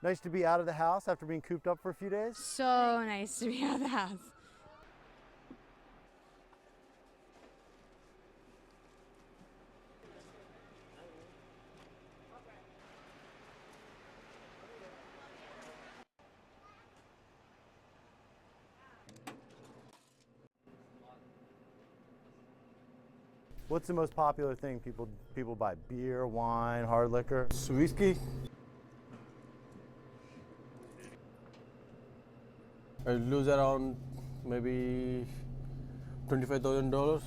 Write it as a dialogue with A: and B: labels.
A: Nice to be out of the house after being cooped up for a few days.
B: So nice to be out of the house.
A: What's the most popular thing people buy? Beer, wine, hard liquor?
C: Whiskey. I lose around maybe $25,000.